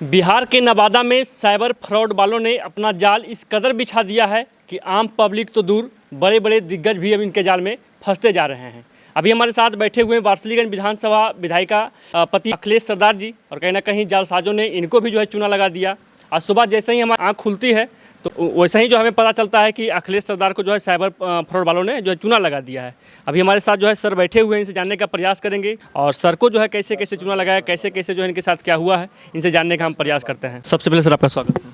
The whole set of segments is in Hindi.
बिहार के नवादा में साइबर फ्रॉड वालों ने अपना जाल इस कदर बिछा दिया है कि आम पब्लिक तो दूर, बड़े बड़े दिग्गज भी अब इनके जाल में फंसते जा रहे हैं। अभी हमारे साथ बैठे हुए हैं वारिसलीगंज विधानसभा विधायिका पति अखिलेश सरदार जी, और कहीं ना कहीं जालसाजों ने इनको भी जो है चूना लगा दिया। आज सुबह जैसे ही हमारी आँख खुलती है तो वैसे ही जो हमें पता चलता है कि अखिलेश सरदार को जो है साइबर फ्रॉड वालों ने जो है चूना लगा दिया है। अभी हमारे साथ जो है सर बैठे हुए हैं, इनसे जानने का प्रयास करेंगे और सर को जो है कैसे कैसे चूना लगाया, कैसे कैसे जो है इनके साथ क्या हुआ है, इनसे जानने का हम प्रयास करते हैं। सबसे पहले सर आपका स्वागत है।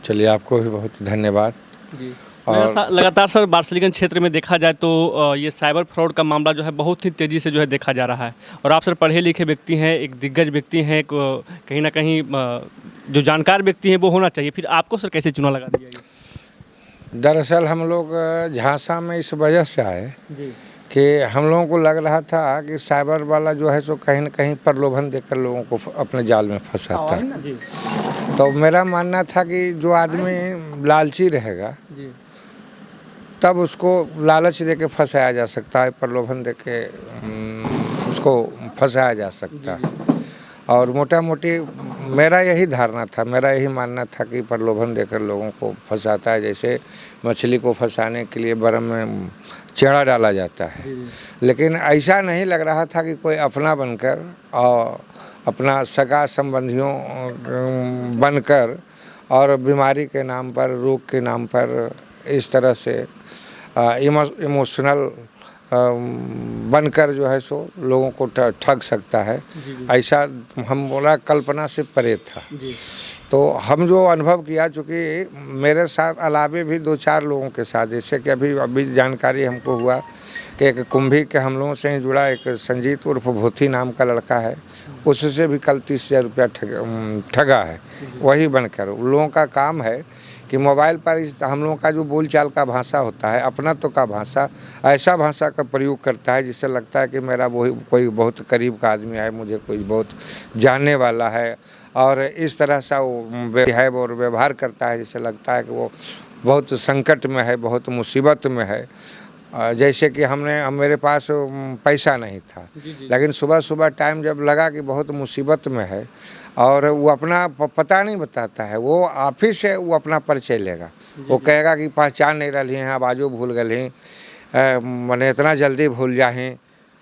चलिए, आपको भी बहुत धन्यवाद। जी, और लगातार सर वारिसलीगंज क्षेत्र में देखा जाए तो ये साइबर फ्रॉड का मामला जो है बहुत ही तेज़ी से जो है देखा जा रहा है। और आप सर पढ़े लिखे व्यक्ति हैं, एक दिग्गज व्यक्ति हैं, कहीं ना कहीं जो जानकार व्यक्ति हैं वो होना चाहिए, फिर आपको सर कैसे चूना लगा दिया? दरअसल हम लोग झांसा में इस वजह से आए कि हम लोगों को लग रहा था कि साइबर वाला जो है सो कहीं न कहीं प्रलोभन देकर लोगों को अपने जाल में फंसाता है। तो मेरा मानना था कि जो आदमी लालची रहेगा तब उसको लालच दे के फंसाया जा सकता है, प्रलोभन दे के उसको फंसाया जा सकता है। और मोटा मोटी मेरा यही धारणा था, मेरा यही मानना था कि प्रलोभन देकर लोगों को फंसाता है। जैसे मछली को फंसाने के लिए बरम में चेड़ा डाला जाता है, लेकिन ऐसा नहीं लग रहा था कि कोई अपना बनकर और अपना सगा संबंधियों बनकर और बीमारी के नाम पर, रोग के नाम पर इस तरह से इमोशनल बनकर जो है सो लोगों को ठग सकता है। ऐसा हमारा कल्पना से परे था। तो हम जो अनुभव किया, चूँकि मेरे साथ अलावे भी 2-4 लोगों के साथ, जैसे कि अभी जानकारी हमको हुआ कि एक कुंभी के हम लोगों से ही जुड़ा एक संजीत उर्फ भूथी नाम का लड़का है, उससे भी कल 30,000 रुपया ठगा है। वही बनकर उन लोगों का काम है कि मोबाइल पर हम लोगों का जो बोलचाल का भाषा होता है, अपनत्व का भाषा, ऐसा भाषा का प्रयोग करता है जिससे लगता है कि मेरा वही कोई बहुत करीब का आदमी है, मुझे कोई बहुत जानने वाला है। और इस तरह से वो और व्यवहार करता है जिससे लगता है कि वो बहुत संकट में है, बहुत मुसीबत में है। जैसे कि मेरे पास पैसा नहीं था, लेकिन सुबह सुबह टाइम जब लगा कि बहुत मुसीबत में है और वो अपना पता नहीं बताता है, वो ऑफिस से वो अपना परिचय लेगा। वो कहेगा कि पहचान नहीं रही हैं, आवाज़ो भूल गए, मैंने इतना जल्दी भूल जाए,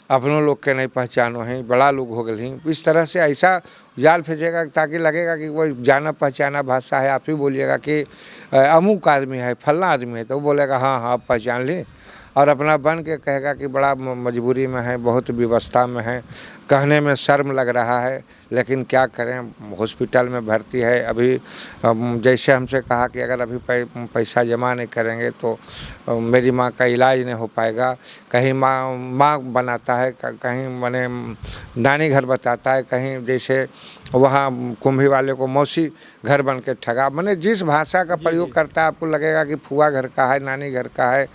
अपनों लोग के नहीं पहचानो हैं, बड़ा लोग हो गए। इस तरह से ऐसा जाल फेंचेगा ताकि लगेगा कि कोई जाना पहचाना भाषा है। आप ही बोलिएगा कि अमुक आदमी है, फलना आदमी है, तो वो बोलेगा हाँ हाँ पहचान ली, और अपना बन के कहेगा कि बड़ा मजबूरी में है, बहुत व्यवस्था में है, कहने में शर्म लग रहा है, लेकिन क्या करें, हॉस्पिटल में भर्ती है। अभी जैसे हमसे कहा कि अगर अभी पैसा जमा नहीं करेंगे तो मेरी माँ का इलाज नहीं हो पाएगा। कहीं माँ बनाता है, कहीं माने नानी घर बताता है, कहीं जैसे वहाँ कुंभी वाले को मौसी घर बन के ठगा। मैंने जिस भाषा का प्रयोग करता है आपको लगेगा कि फुआ घर का है, नानी घर का है,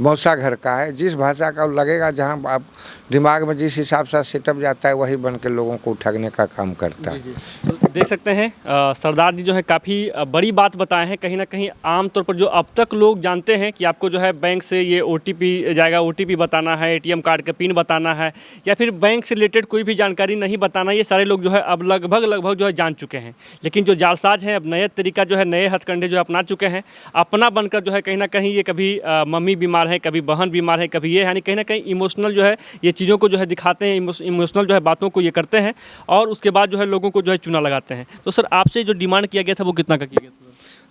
मौसा घर का है। जिस भाषा का लगेगा, जहाँ आप दिमाग में जिस हिसाब से सेटअप जाता है, वही बन के लोगों को ठगने का काम करता है। तो देख सकते हैं सरदार जी जो है काफ़ी बड़ी बात बताए हैं। कहीं ना कहीं आमतौर पर जो अब तक लोग जानते हैं कि आपको जो है बैंक से ये OTP जाएगा, OTP बताना है, ATM कार्ड का पिन बताना है, या फिर बैंक से रिलेटेड कोई भी जानकारी नहीं बताना, ये सारे लोग जो है अब लगभग जो है जान चुके हैं। लेकिन जो जालसाज हैं अब नए तरीका जो है, नए हथकंडे जो है अपना चुके हैं, अपना बनकर जो है कहीं ना कहीं ये कभी मम्मी बीमार है, कभी बहन बीमार है, कभी ये, यानी कहीं ना कहीं इमोशनल जो है ये चीज़ों को जो है दिखाते हैं, इमोशनल जो है बातों को ये करते हैं और उसके बाद जो है लोगों को जो है चूना लगाते हैं। तो सर आपसे जो डिमांड किया गया था वो कितना का किया गया था?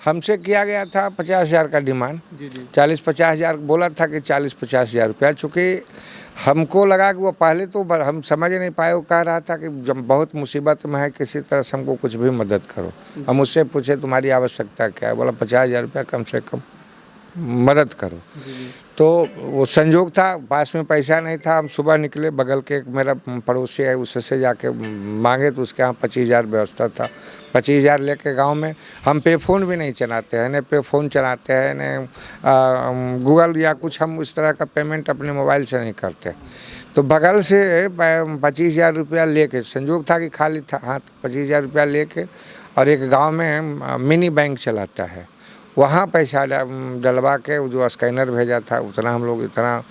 हमसे किया गया था 50,000 का डिमांड। 40-50 हज़ार बोला था कि 40-50 हज़ार रुपया। चूँकि हमको लगा कि वो पहले तो हम समझ नहीं पाए, वो कह रहा था कि जब बहुत मुसीबत में है, किसी तरह से हमको कुछ भी मदद करो। हम उससे पूछे तुम्हारी आवश्यकता क्या है, बोला 50,000 रुपया कम से कम मदद करो। तो वो संजोग था, पास में पैसा नहीं था। हम सुबह निकले, बगल के एक मेरा पड़ोसी है उससे जाके मांगे तो उसके यहाँ 25,000 व्यवस्था था। 25,000 लेके गांव में हम पे फ़ोन भी नहीं चलाते हैं, न पे फ़ोन चलाते हैं, न गूगल या कुछ हम उस तरह का पेमेंट अपने मोबाइल से नहीं करते। तो बगल से 25,000 रुपया लेके, संजोग था कि खाली था हाथ, 25,000 रुपया लेके, और एक गाँव में मिनी बैंक चलाता है, वहाँ पैसा डलवा के वो जो स्कैनर भेजा था, उतना हम लोग इतना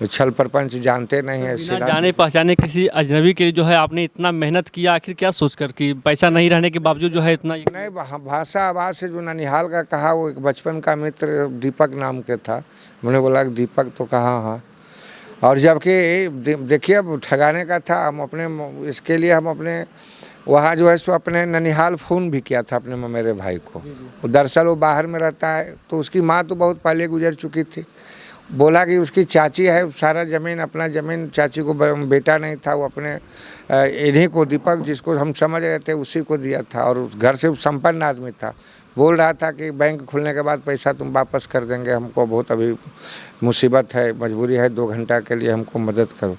छल प्रपंच जानते नहीं है। बिना जाने पहचाने किसी अजनबी के लिए जो है आपने इतना मेहनत किया, आखिर क्या सोचकर कि पैसा नहीं रहने के बावजूद जो है इतना नहीं, भाषा आवाज़ से जो ननिहाल का कहा, वो एक बचपन का मित्र दीपक नाम के था। मैंने बोला कि दीपक, तो कहा हाँ। और जबकि देखिए अब ठगाने का था, हम अपने इसके लिए हम अपने वहाँ जो है सो अपने ननिहाल फ़ोन भी किया था अपने मेरे भाई को। दरअसल वो बाहर में रहता है, तो उसकी माँ तो बहुत पहले गुजर चुकी थी। बोला कि उसकी चाची है, सारा ज़मीन अपना ज़मीन, चाची को बेटा नहीं था, वो अपने इन्हीं को, दीपक जिसको हम समझ रहे थे उसी को दिया था। और उस घर से संपन्न आदमी था। बोल रहा था कि बैंक खुलने के बाद पैसा तुम वापस कर देंगे, हमको बहुत अभी मुसीबत है, मजबूरी है, 2 घंटा के लिए हमको मदद करो।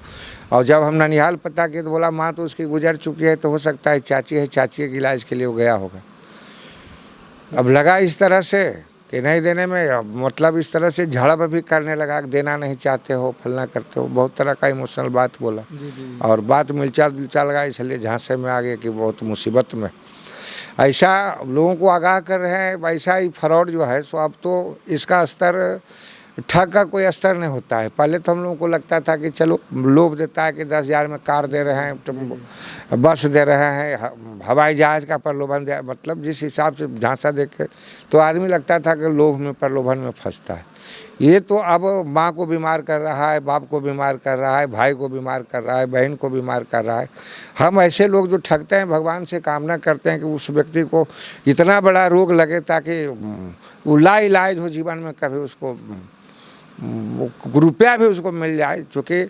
और जब हम ननिहाल पता किए तो बोला माँ तो उसकी गुजर चुकी है, तो हो सकता है चाची है, चाची के इलाज के लिए वो गया होगा। अब लगा इस तरह से कि नहीं देने में, मतलब इस तरह से झड़प भी करने लगा कि देना नहीं चाहते हो, फलना करते हो, बहुत तरह का इमोशनल बात बोला। और बात मिलचा लगा, इसलिए झांसे में आ गया कि बहुत मुसीबत में। ऐसा लोगों को आगाह कर रहे हैं। वैसा ही फ्रॉड जो है सो अब तो इसका स्तर, ठग का कोई स्तर नहीं होता है। पहले तो हम लोगों को लगता था कि चलो लोभ देता है कि 10,000 में कार दे रहे हैं, तो बस दे रहे हैं, हवाई जहाज़ का प्रलोभन दे, मतलब जिस हिसाब से झांसा देख के तो आदमी लगता था कि लोभ में, प्रलोभन में फंसता है। ये तो अब माँ को बीमार कर रहा है, बाप को बीमार कर रहा है, भाई को बीमार कर रहा है, बहन को बीमार कर रहा है। हम ऐसे लोग जो ठगते हैं, भगवान से कामना करते हैं कि उस व्यक्ति को इतना बड़ा रोग लगे ताकि वो लाइलाज हो, जीवन में कभी उसको रुपया भी उसको मिल जाए। चूँकि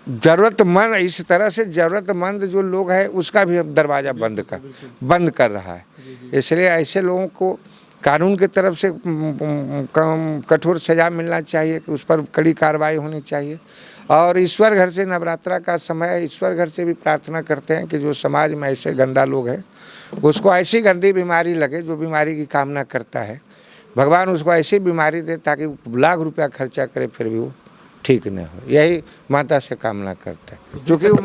ज़रूरतमंद, इस तरह से ज़रूरतमंद जो लोग हैं उसका भी दरवाज़ा बंद कर रहा है। इसलिए ऐसे लोगों को कानून की तरफ से कठोर सज़ा मिलना चाहिए, कि उस पर कड़ी कार्रवाई होनी चाहिए। और ईश्वर घर से, नवरात्रा का समय है, ईश्वर घर से भी प्रार्थना करते हैं कि जो समाज में ऐसे गंदा लोग हैं उसको ऐसी गंदी बीमारी लगे, जो बीमारी की कामना करता है, भगवान उसको ऐसी बीमारी दे ताकि लाख रुपया खर्चा करे फिर भी वो ठीक नहीं हो। यही माता से कामना करता है, क्योंकि वो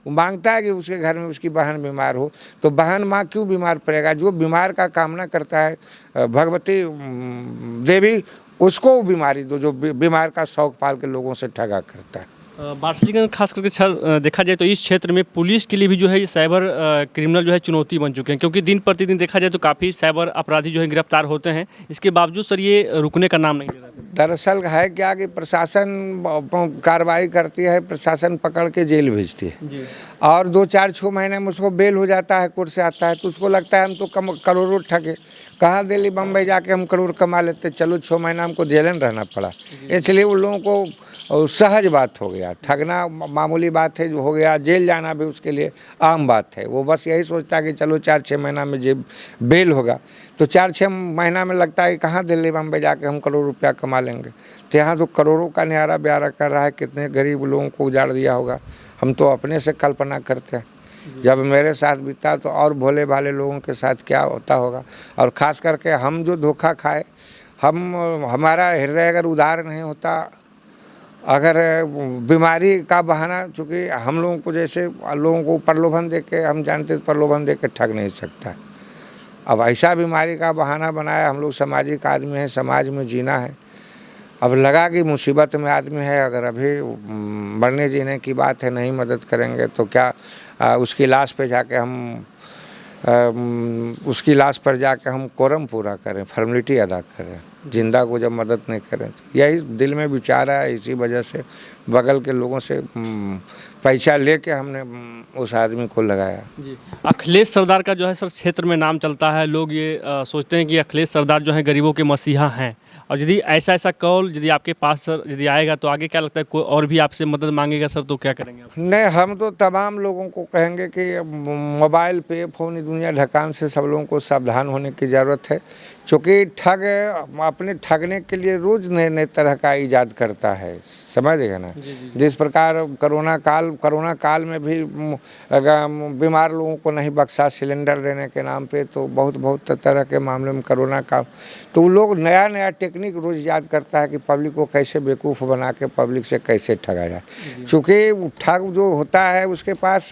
मांगता है कि उसके घर में उसकी बहन बीमार हो, तो बहन माँ क्यों बीमार पड़ेगा। जो बीमार का कामना करता है भगवती देवी, उसको बीमारी दो, जो बीमार का शौक पाल के लोगों से ठगा करता है। वारसिलीगंज खास करके सर देखा जाए तो इस क्षेत्र में पुलिस के लिए भी जो है ये साइबर क्रिमिनल जो है चुनौती बन चुके हैं, क्योंकि दिन प्रतिदिन देखा जाए तो काफ़ी साइबर अपराधी जो है गिरफ्तार होते हैं। इसके बावजूद सर ये रुकने का नाम नहीं ले रहा है। दरअसल है क्या कि प्रशासन कार्रवाई करती है, प्रशासन पकड़ के जेल भेजती है जी। और 2-4-6 महीने में उसको बेल हो जाता है, कोर्ट से आता है, तो उसको लगता है हम तो करोड़ों ठगे, कहाँ दिल्ली बम्बई जाके हम करोड़ कमा लेते, चलो 6 महीना हमको जेल में रहना पड़ा। इसलिए उन लोगों को सहज बात हो गया, ठगना मामूली बात है जो हो गया, जेल जाना भी उसके लिए आम बात है। वो बस यही सोचता है कि चलो 4-6 महीना में जेल बेल होगा, तो 4-6 महीना में लगता है कि कहाँ दिल्ली बम्बई जाके हम करोड़ रुपया कमा लेंगे। तो यहाँ तो करोड़ों का न्यारा ब्यारा कर रहा है, कितने गरीब लोगों को उजाड़ दिया होगा, हम तो अपने से कल्पना करते हैं। जब मेरे साथ बीता तो और भोले भाले लोगों के साथ क्या होता होगा। और ख़ास करके हम जो धोखा खाए, हमारा हृदय अगर उदार नहीं होता, अगर बीमारी का बहाना, चूँकि हम लोगों को जैसे लोगों को प्रलोभन दे के, हम जानते प्रलोभन दे के ठग नहीं सकता। अब ऐसा बीमारी का बहाना बनाया, हम लोग सामाजिक आदमी हैं, समाज में जीना है। अब लगा कि मुसीबत में आदमी है, अगर अभी मरने जीने की बात है, नहीं मदद करेंगे तो क्या उसकी लाश पे जाके हम उसकी लाश पर जाके हम कोरम पूरा करें, फॉर्मेलिटी अदा करें, जिंदा को जब मदद नहीं करें। यही दिल में विचार है, इसी वजह से बगल के लोगों से पैसा लेके हमने उस आदमी को लगाया। जी। अखिलेश सरदार का जो है सर क्षेत्र में नाम चलता है, लोग ये सोचते हैं कि अखिलेश सरदार जो है गरीबों के मसीहा हैं। और यदि ऐसा कॉल यदि आपके पास सर यदि आएगा तो आगे क्या लगता है, कोई और भी आपसे मदद मांगेगा सर तो क्या करेंगे आप? नहीं, हम तो तमाम लोगों को कहेंगे कि मोबाइल पे फ़ोन दुनिया ढकान से सब लोगों को सावधान होने की ज़रूरत है, क्योंकि ठग अपने ठगने के लिए रोज़ नए नए तरह का ईजाद करता है, समझिएगा ना। जिस प्रकार कोरोना काल में भी बीमार लोगों को नहीं बख्शा सिलेंडर देने के नाम पे, तो बहुत तरह के मामले में कोरोना काल, तो लोग नया टेक्निक रोज याद करता है कि पब्लिक को कैसे बेवकूफ़ बना के पब्लिक से कैसे ठगा जाए। चूँकि ठग जो होता है उसके पास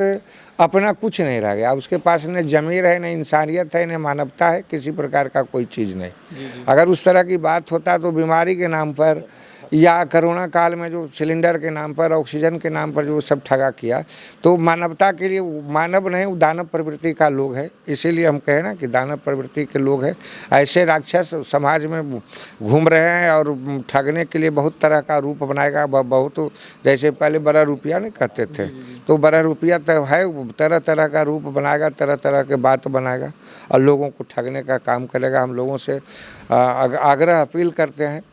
अपना कुछ नहीं रह गया, उसके पास न ज़मीर है, न इंसानियत है, न मानवता है, किसी प्रकार का कोई चीज़ नहीं। अगर उस तरह की बात होता तो बीमारी के नाम पर या कोरोना काल में जो सिलेंडर के नाम पर, ऑक्सीजन के नाम पर जो सब ठगा किया, तो मानवता के लिए मानव नहीं, वो दानव प्रवृत्ति का लोग है। इसीलिए हम कहें ना कि दानव प्रवृत्ति के लोग हैं। ऐसे राक्षस समाज में घूम रहे हैं और ठगने के लिए बहुत तरह का रूप बनाएगा। बहुत जैसे पहले बड़ा रुपया नहीं कहते थे, तो बड़ा रुपया तो है, तरह तरह का रूप बनाएगा, तरह तरह के बात बनाएगा और लोगों को ठगने का काम करेगा। हम लोगों से आग्रह अपील करते हैं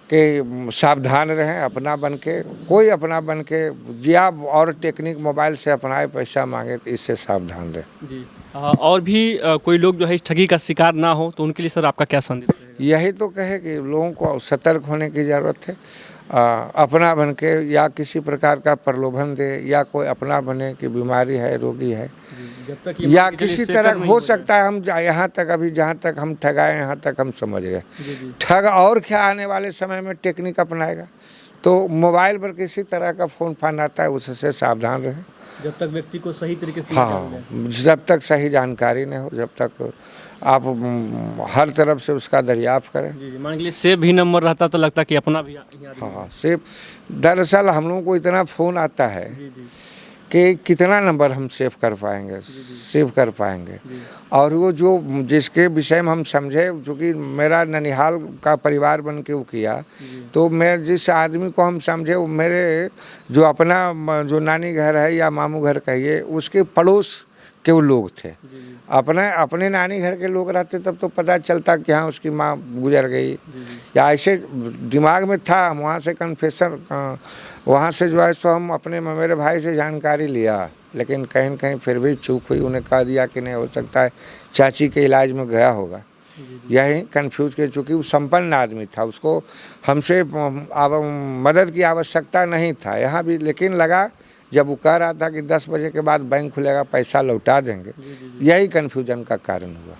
कि सावधान रहें, अपना बन के, कोई अपना बन के या और टेक्निक मोबाइल से अपनाए पैसा मांगे तो इससे सावधान रहें। जी। और भी कोई लोग जो है इस ठगी का शिकार ना हो तो उनके लिए सर आपका क्या संदेश रहेगा? यही तो कहे कि लोगों को सतर्क होने की ज़रूरत है। अपना बन के या किसी प्रकार का प्रलोभन दे या कोई अपना बने कि बीमारी है, रोगी है, जब तक या किसी तरह हो सकता है। हम यहाँ तक अभी जहाँ तक हम ठगाए यहाँ तक हम समझ रहे, ठग और क्या आने वाले समय में टेक्निक अपनाएगा। तो मोबाइल पर किसी तरह का फ़ोन फान आता है उससे सावधान रहें, जब तक व्यक्ति को सही तरीके से हाँ, जब तक सही जानकारी न हो, जब तक आप हर तरफ से उसका दरियाफ़ करें। जी, मान लीजिए सेव भी नंबर रहता तो लगता कि अपना भी हाँ, सिर्फ दरअसल हम लोगों को इतना फ़ोन आता है कि कितना नंबर हम सेव कर पाएंगे, सेव कर पाएंगे। और वो जो जिसके विषय में हम समझे, चूँकि मेरा ननिहाल का परिवार बन के वो किया, तो मैं जिस आदमी को हम समझे वो मेरे जो अपना जो नानी घर है या मामू घर कहिए उसके पड़ोस के वो लोग थे। अपने नानी घर के लोग रहते तब तो पता चलता कि हाँ उसकी माँ गुजर गई, या ऐसे दिमाग में था। हम वहाँ से कन्फेशन वहाँ से जो है सो हम अपने मेरे भाई से जानकारी लिया, लेकिन कहीं न कहीं फिर भी चूक हुई। उन्हें कह दिया कि नहीं, हो सकता है चाची के इलाज में गया होगा। यही कन्फ्यूज़ के, चूँकि वो संपन्न आदमी था, उसको हमसे मदद की आवश्यकता नहीं था यहाँ भी, लेकिन लगा जब वो कह रहा था कि 10 बजे के बाद बैंक खुलेगा, पैसा लौटा देंगे, यही कन्फ्यूजन का कारण हुआ।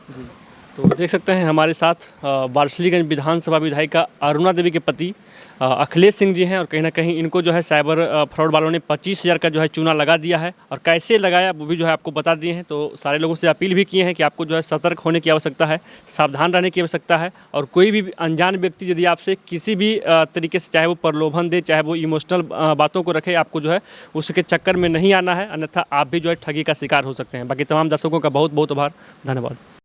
तो देख सकते हैं हमारे साथ वारसिलीगंज विधानसभा विधायिका अरुणा देवी के पति अखिलेश सिंह जी हैं, और कहीं ना कहीं इनको जो है साइबर फ्रॉड वालों ने 25,000 का जो है चूना लगा दिया है, और कैसे लगाया वो भी जो है आपको बता दिए हैं। तो सारे लोगों से अपील भी किए हैं कि आपको जो है सतर्क होने की आवश्यकता है, सावधान रहने की आवश्यकता है, और कोई भी अनजान व्यक्ति यदि आपसे किसी भी तरीके से, चाहे वो प्रलोभन दे, चाहे वो इमोशनल बातों को रखे, आपको जो है उसके चक्कर में नहीं आना है, अन्यथा आप भी जो है ठगी का शिकार हो सकते हैं। बाकी तमाम दर्शकों का बहुत बहुत आभार, धन्यवाद।